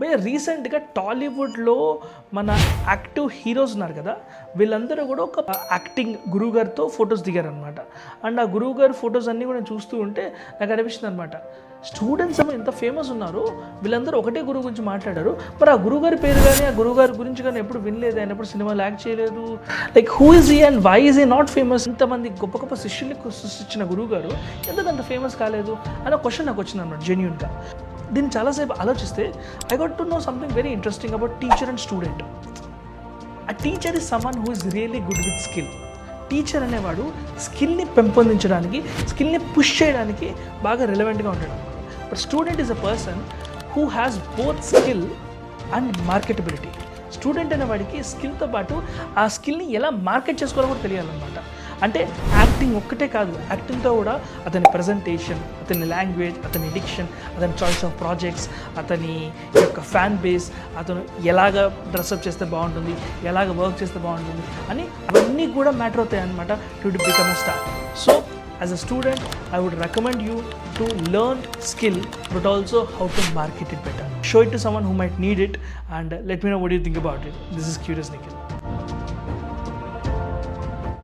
భయ్య రీసెంట్గా టాలీవుడ్లో మన యాక్టివ్ హీరోస్ ఉన్నారు కదా, వీళ్ళందరూ కూడా ఒక యాక్టింగ్ గురువు గారితో ఫొటోస్ దిగారనమాట. అండ్ ఆ గురువు గారి ఫొటోస్ అన్నీ కూడా చూస్తూ ఉంటే నాకు అనిపిస్తుంది అనమాట, స్టూడెంట్స్ ఏమో ఎంత ఫేమస్ ఉన్నారు, వీళ్ళందరూ ఒకటే గురువు గురించి మాట్లాడారు, మరి ఆ గురువు గారి పేరు కానీ ఆ గురువు గారి గురించి కానీ ఎప్పుడు వినలేదు, ఆయన ఎప్పుడు సినిమాలు యాక్ట్ చేయలేదు. లైక్ హూ ఈజ్ ఈ అండ్ వై ఈజ్ ఈ నాట్ ఫేమస్? ఇంతమంది గొప్ప గొప్ప శిష్యులకు సృష్టించిన గురువు గారు ఎందుకంత ఫేమస్ కాలేదు అన్న క్వశ్చన్ నాకు వచ్చింది అనమాట జెన్యూన్గా. దీన్ని చాలాసేపు ఆలోచిస్తే I got to know something very interesting about teacher and student. A teacher is someone who is really good with skill. Teacher అనేవాడు స్కిల్ని పెంపొందించడానికి, స్కిల్ని పుష్ చేయడానికి బాగా రిలవెంట్గా ఉంటాడు. But student is a person who has both skill and marketability. Student అనేవాడికి స్కిల్తో పాటు ఆ స్కిల్ని ఎలా మార్కెట్ చేసుకోవాలో కూడా తెలియాలన్నమాట. అంటే యాక్టింగ్ ఒక్కటే కాదు, యాక్టింగ్తో కూడా అతని ప్రజెంటేషన్, అతని లాంగ్వేజ్, అతని డిక్షన్, అతని చాయిస్ ఆఫ్ ప్రాజెక్ట్స్, అతని యొక్క ఫ్యాన్ బేస్, అతను ఎలాగ డ్రెస్అప్ చేస్తే బాగుంటుంది, ఎలాగ వర్క్ చేస్తే బాగుంటుంది అని అవన్నీ కూడా మ్యాటర్ అవుతాయి అనమాట to become a star. So as a student, I would recommend you to learn skill but also how to market it better. Show it to someone who might need it and let me know what you think about it. This is Curious Nikhil.